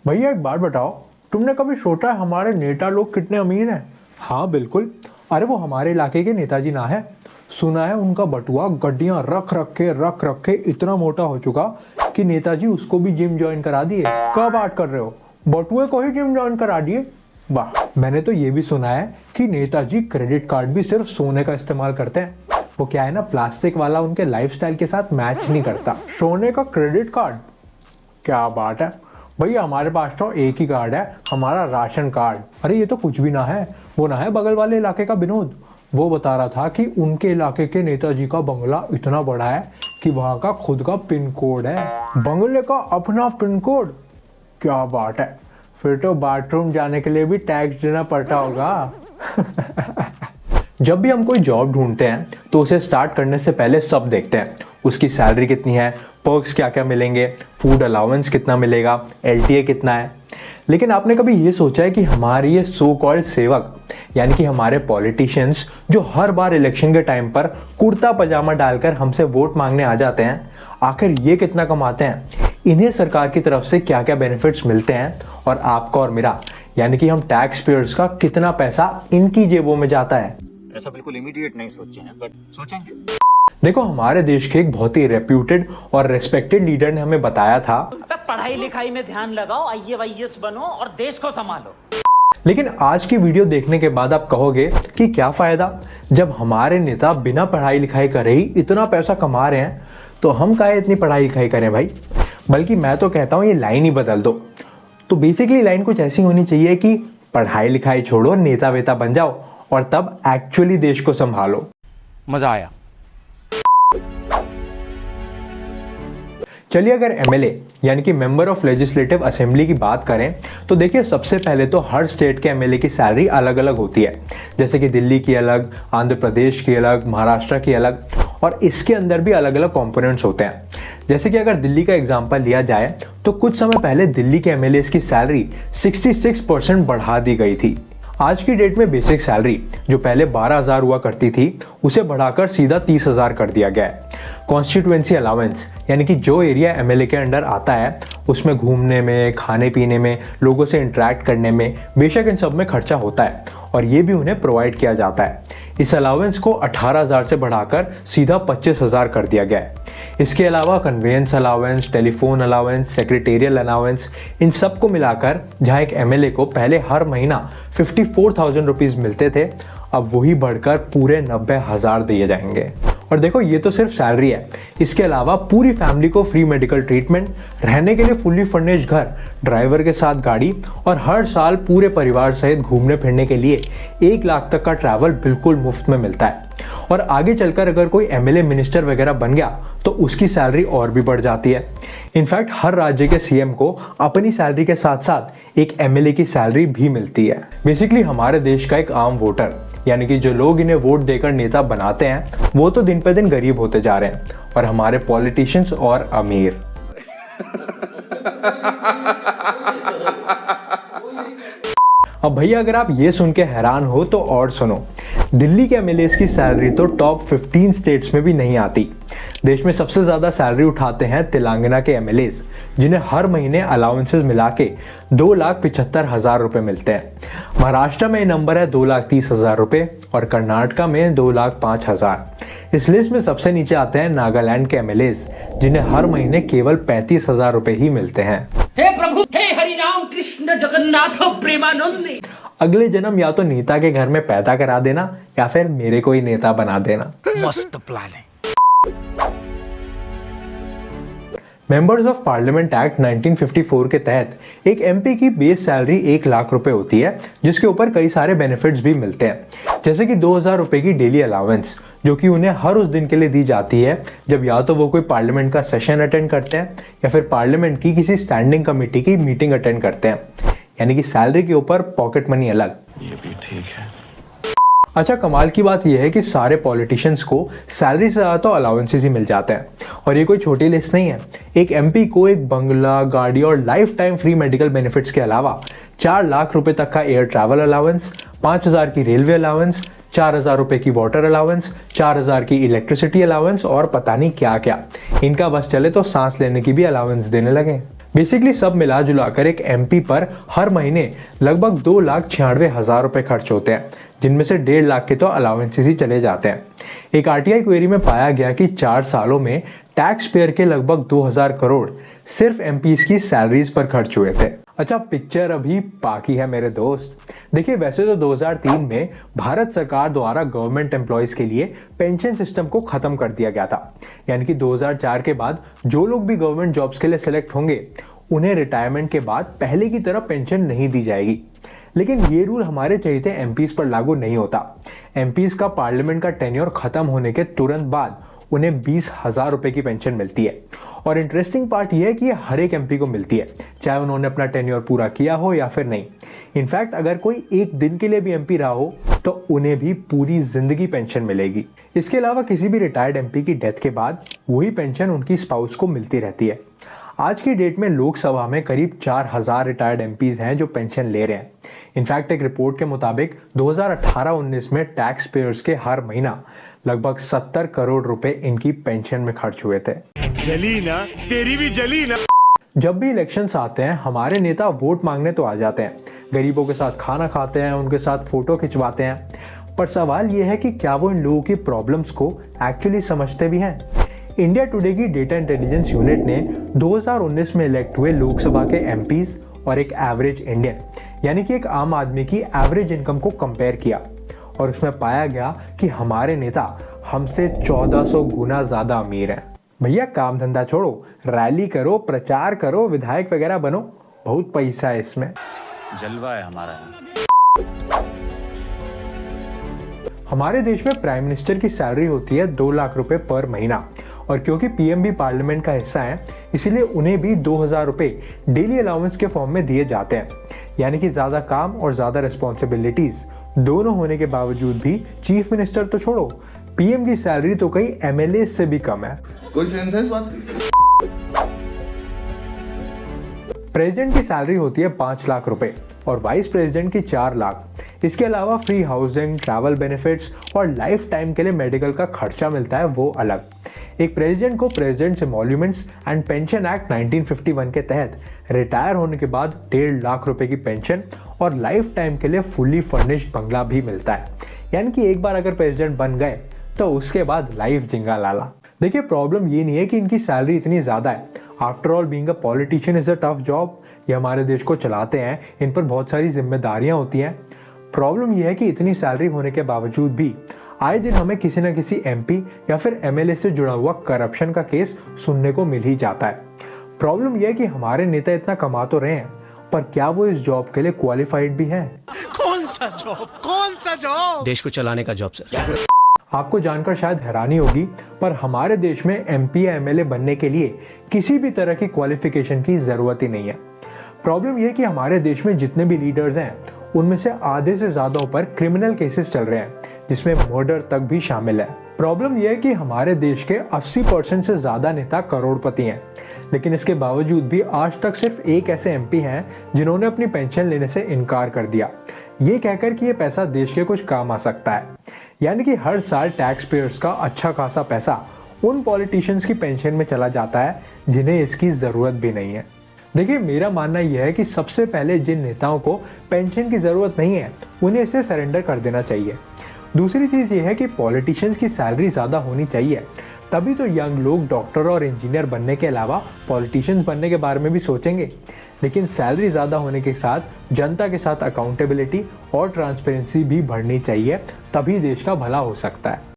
भैया एक बात बताओ, तुमने कभी सोचा है हमारे नेता लोग कितने अमीर हैं? हाँ बिल्कुल। अरे वो हमारे इलाके के नेताजी ना है। सुना है उनका बटुआ गड्डियां रख रख के इतना मोटा हो चुका कि नेताजी उसको भी जिम ज्वाइन करा दिए। क्या बात कर रहे हो, बटुए को ही जिम ज्वाइन करा दिए? वाह। मैंने तो ये भी सुना है कि नेताजी क्रेडिट कार्ड भी सिर्फ सोने का इस्तेमाल करते हैं। वो क्या है ना, प्लास्टिक वाला उनके लाइफस्टाइल के साथ मैच नहीं करता। सोने का क्रेडिट कार्ड? क्या बात है भैया, हमारे पास तो एक ही कार्ड है, हमारा राशन कार्ड। अरे ये तो कुछ भी ना है। वो ना है बगल वाले इलाके का विनोद, वो बता रहा था कि उनके इलाके के नेताजी का बंगला इतना बड़ा है कि वहां का खुद का पिन कोड है। बंगले का अपना पिन कोड? क्या बात है, फिर तो बाथरूम जाने के लिए भी टैक्स देना पड़ता होगा। जब भी हम कोई जॉब ढूंढते हैं तो उसे स्टार्ट करने से पहले सब देखते हैं, उसकी सैलरी कितनी है, पर्क्स क्या क्या मिलेंगे, फूड अलाउंस कितना मिलेगा, एलटीए कितना है। लेकिन आपने कभी ये सोचा है कि हमारे ये सो कॉल्ड सेवक यानी कि हमारे पॉलिटिशियंस जो हर बार इलेक्शन के टाइम पर कुर्ता पजामा डालकर हमसे वोट मांगने आ जाते हैं, आखिर ये कितना कमाते हैं, इन्हें सरकार की तरफ से क्या क्या बेनिफिट्स मिलते हैं, और आपका और मेरा यानी कि हम टैक्स पेयर्स का कितना पैसा इनकी जेबों में जाता है? ऐसा बिल्कुल इमीडिएट नहीं सोचे हैं, बट सोचेंगे। देखो, हमारे देश के एक बहुत ही रेप्यूटेड और रेस्पेक्टेड लीडर ने हमें बताया था, पढ़ाई लिखाई में ध्यान लगाओ, IAS बनो और देश को संभालो। लेकिन आज की वीडियो देखने के बाद आप कहोगे कि क्या फायदा, जब हमारे नेता बिना पढ़ाई लिखाई करे ही इतना पैसा कमा रहे हैं तो हम काहे इतनी पढ़ाई लिखाई करें भाई। बल्कि मैं तो कहता हूँ ये लाइन ही बदल दो। तो बेसिकली लाइन कुछ ऐसी होनी चाहिए कि पढ़ाई लिखाई छोड़ो, नेता वेता बन जाओ और तब एक्चुअली देश को संभालो। मजा आया। चलिए, अगर एमएलए यानी कि मेंबर ऑफ लेजिस्लेटिव असेंबली की बात करें तो देखिए, सबसे पहले तो हर स्टेट के एमएलए की सैलरी अलग अलग होती है। जैसे कि दिल्ली की अलग, आंध्र प्रदेश की अलग, महाराष्ट्र की अलग, और इसके अंदर भी अलग अलग कंपोनेंट्स होते हैं। जैसे कि अगर दिल्ली का एग्जांपल लिया जाए तो कुछ समय पहले दिल्ली के एमएलए की सैलरी 66% बढ़ा दी गई थी। आज की डेट में बेसिक सैलरी जो पहले 12,000 हुआ करती थी उसे बढ़ाकर सीधा 30,000 कर दिया गया है। कॉन्स्टिट्यूएंसी अलाउंस यानी कि जो एरिया एमएलए के अंडर आता है उसमें घूमने में, खाने पीने में, लोगों से इंटरेक्ट करने में, बेशक इन सब में खर्चा होता है और ये भी उन्हें प्रोवाइड किया जाता है। इस अलाउंस को 18,000 से बढ़ाकर सीधा 25,000 कर दिया गया है। इसके अलावा conveyance allowance, telephone allowance, secretarial allowance, इन सब को मिलाकर जहां एक एमएलए को पहले हर महीना 54,000 रुपीज़ मिलते थे, अब वही बढ़कर पूरे 90,000 दिए जाएंगे। और देखो, ये तो सिर्फ सैलरी है। इसके अलावा पूरी फैमिली को फ्री मेडिकल ट्रीटमेंट, रहने के लिए फुल्ली फर्निश्ड घर, ड्राइवर के साथ गाड़ी और हर साल पूरे परिवार सहित घूमने फिरने के लिए 1 लाख तक का ट्रैवल बिल्कुल मुफ्त में मिलता है। और आगे चलकर अगर कोई एमएलए मिनिस्टर वगैरह बन गया तो उसकी सैलरी और भी बढ़ जाती है। इनफैक्ट हर राज्य के सीएम को अपनी सैलरी के साथ साथ एक एमएलए की सैलरी भी मिलती है। बेसिकली हमारे देश का एक आम वोटर यानी कि जो लोग इन्हें वोट देकर नेता बनाते हैं वो तो दिन पे दिन गरीब होते जा रहे हैं और हमारे पॉलिटिशियंस और अमीर। अब भैया, अगर आप ये सुन के हैरान हो तो और सुनो, दिल्ली के एमएलए की सैलरी तो टॉप 15 स्टेट्स में भी नहीं आती। देश में सबसे ज्यादा सैलरी उठाते हैं तेलंगाना के एमएलए, जिन्हें हर महीने अलाउंसेस मिला के 2,75,000 रुपए मिलते हैं। महाराष्ट्र में नंबर है 2,30,000 रुपए और कर्नाटका में 2,05,000। इस लिस्ट में सबसे नीचे आते हैं नागालैंड के एमएलए, जिन्हें हर महीने केवल 35,000 रुपए ही मिलते हैं। हे प्रभु, हे हरि राम कृष्ण जगन्नाथ प्रेमानंद। अगले जन्म या तो नेता के घर में पैदा करा देना या फिर मेरे को ही नेता बना देना। मस्त प्लान है। मेंबर्स ऑफ पार्लियामेंट एक्ट 1954 के तहत एक एमपी की बेस सैलरी 1 लाख रुपए होती है, जिसके ऊपर कई सारे बेनिफिट्स भी मिलते हैं। जैसे कि 2,000 रुपए की डेली अलाउंस जो कि उन्हें हर उस दिन के लिए दी जाती है जब या तो वो कोई पार्लियामेंट का सेशन अटेंड करते हैं या फिर पार्लियामेंट की किसी स्टैंडिंग कमेटी की मीटिंग अटेंड करते हैं। यानी कि सैलरी के ऊपर पॉकेट मनी अलग। ये भी ठीक है। अच्छा, कमाल की बात यह है कि सारे पॉलिटिशियंस को सैलरी से ज़्यादा तो अलाउंसेस ही मिल जाते हैं और ये कोई छोटी लिस्ट नहीं है। एक एमपी को एक बंगला, गाड़ी और life time free medical benefits के अलावा 4 लाख रुपए तक का एयर ट्रैवल अलाउंस, 5,000 की रेलवे अलाउंस, 4,000 रुपए की वाटर अलाउंस, 4,000 की इलेक्ट्रिसिटी अलाउंस और पता नहीं क्या क्या। इनका बस चले तो सांस लेने की भी अलाउंस देने लगे। बेसिकली सब मिला जुला कर एक एमपी पर हर महीने लगभग 2,96,000 रुपए खर्च होते हैं, जिनमें से 1.5 लाख के तो अलाउंसेस ही चले जाते हैं। एक आरटीआई क्वेरी में पाया गया कि 4 सालों में टैक्स पेयर के लगभग 2,000 करोड़ सिर्फ एमपीज की सैलरीज पर खर्च हुए थे। अच्छा, पिक्चर अभी बाकी है मेरे दोस्त। देखिए, वैसे तो 2003 में भारत सरकार द्वारा गवर्नमेंट एम्प्लॉयज के लिए पेंशन सिस्टम को खत्म कर दिया गया था। यानी कि 2004 के बाद जो लोग भी गवर्नमेंट जॉब्स के लिए सिलेक्ट होंगे उन्हें रिटायरमेंट के बाद पहले की तरह पेंशन नहीं दी जाएगी। लेकिन ये रूल हमारे चहेते एमपीज पर लागू नहीं होता। एमपीज का पार्लियामेंट का टेन्योर खत्म होने के तुरंत बाद उन्हें 20,000 रुपए की पेंशन मिलती है। और इंटरेस्टिंग पार्ट यह है कि ये हर एक एमपी को मिलती है, चाहे उन्होंने अपना टेन्योर पूरा किया हो या फिर नहीं। इनफैक्ट अगर कोई एक दिन के लिए भी एमपी रहा हो तो उन्हें भी पूरी जिंदगी पेंशन मिलेगी। इसके अलावा किसी भी रिटायर्ड एमपी की डेथ के बाद वही पेंशन उनकी स्पाउस को मिलती रहती है। आज की डेट में लोकसभा में करीब 4,000 रिटायर्ड एमपीज हैं जो पेंशन ले रहे हैं। इनफैक्ट एक रिपोर्ट के मुताबिक 2018-19 में टैक्स पेयर्स के हर महीना लगभग 70 करोड़ रुपए इनकी पेंशन में खर्च हुए थे। जली ना, तेरी भी जली ना। जब भी इलेक्शंस आते हैं हमारे नेता वोट मांगने तो आ जाते हैं, गरीबों के साथ खाना खाते हैं, उनके साथ फोटो खिंचवाते हैं, पर सवाल यह है कि क्या वो इन लोगों की प्रॉब्लम्स को एक्चुअली समझते भी हैं। इंडिया टुडे की डेटा इंटेलिजेंस यूनिट ने 2019 में इलेक्ट हुए लोकसभा के एमपीज और एक एवरेज इंडियन यानी कि एक आम आदमी की एवरेज इनकम को कंपेयर किया और उसमें पाया गया कि हमारे नेता हमसे 1400 गुना ज्यादा अमीर हैं। भैया काम धंधा छोड़ो, रैली करो, प्रचार करो, विधायक वगैरह बनो, बहुत पैसा है इसमें। जलवा है हमारा। हमारे देश में प्राइम मिनिस्टर की सैलरी होती है 2 लाख रुपए पर महीना और क्योंकि पीएम भी पार्लियामेंट का हिस्सा है इसीलिए उन्हें भी 2,000 रुपए डेली अलाउंस के फॉर्म में दिए जाते हैं। यानी कि ज्यादा काम और ज्यादा रिस्पॉन्सिबिलिटीज दोनों होने के बावजूद भी चीफ मिनिस्टर तो छोड़ो, पीएम की सैलरी तो कई एमएलए से भी कम है। कोई सेंस है इस बात की? प्रेसिडेंट की सैलरी होती है 5 लाख रुपए और वाइस प्रेसिडेंट की 4 लाख। इसके अलावा फ्री हाउसिंग, ट्रैवल बेनिफिट्स और लाइफ टाइम के लिए मेडिकल का खर्चा मिलता है वो अलग। एक प्रेसिडेंट को प्रेसिडेंट्स एमोल्यूमेंट्स एंड पेंशन एक्ट 1951 के तहत रिटायर होने के बाद 1.5 लाख रुपए की पेंशन और लाइफ टाइम के लिए फुल्ली फर्निश्ड बंगला भी मिलता है। यानी कि एक बार अगर प्रेसिडेंट बन गए तो उसके बाद लाइफ जिंगा लाला। देखिए, प्रॉब्लम ये नहीं है कि इनकी सैलरी इतनी ज्यादा है। After all being a politician is a tough job. ये हमारे देश को चलाते हैं, इन पर बहुत सारी जिम्मेदारियां होती हैं। प्रॉब्लम यह है कि इतनी सैलरी होने के बावजूद भी आए दिन हमें किसी न किसी एमपी या फिर एमएलए से जुड़ा हुआ करप्शन का केस सुनने को मिल ही जाता है। प्रॉब्लम यह है कि हमारे नेता इतना कमा तो रहे हैं पर क्या वो इस जॉब के लिए क्वालिफाइड भी हैं? कौन सा जॉब? देश को चलाने का जॉब सर। आपको जानकर शायद हैरानी होगी पर हमारे देश में एमपी या एमएलए बनने के लिए किसी भी तरह की क्वालिफिकेशन की जरूरत ही नहीं है। प्रॉब्लम यह है कि हमारे देश में जितने भी लीडर्स हैं उनमें से आधे से ज्यादा पर क्रिमिनल केसेस चल रहे हैं जिसमें मर्डर तक भी शामिल है। प्रॉब्लम यह है कि हमारे देश के 80% से ज्यादा नेता करोड़पति हैं, लेकिन इसके बावजूद भी आज तक सिर्फ एक ऐसे एमपी हैं जिन्होंने अपनी पेंशन लेने से इनकार कर दिया, ये कहकर कि ये पैसा देश के कुछ काम आ सकता है। यानी कि हर साल टैक्स पेयर्स का अच्छा खासा पैसा उन पॉलिटिशियंस की पेंशन में चला जाता है जिन्हें इसकी जरूरत भी नहीं है। देखिए, मेरा मानना यह है कि सबसे पहले जिन नेताओं को पेंशन की जरूरत नहीं है उन्हें इसे सरेंडर कर देना चाहिए। दूसरी चीज ये है कि पॉलिटिशियंस की सैलरी ज्यादा होनी चाहिए, तभी तो यंग लोग डॉक्टर और इंजीनियर बनने के अलावा पॉलिटिशियंस बनने के बारे में भी सोचेंगे। लेकिन सैलरी ज्यादा होने के साथ जनता के साथ अकाउंटेबिलिटी और ट्रांसपेरेंसी भी बढ़नी चाहिए, तभी देश का भला हो सकता है।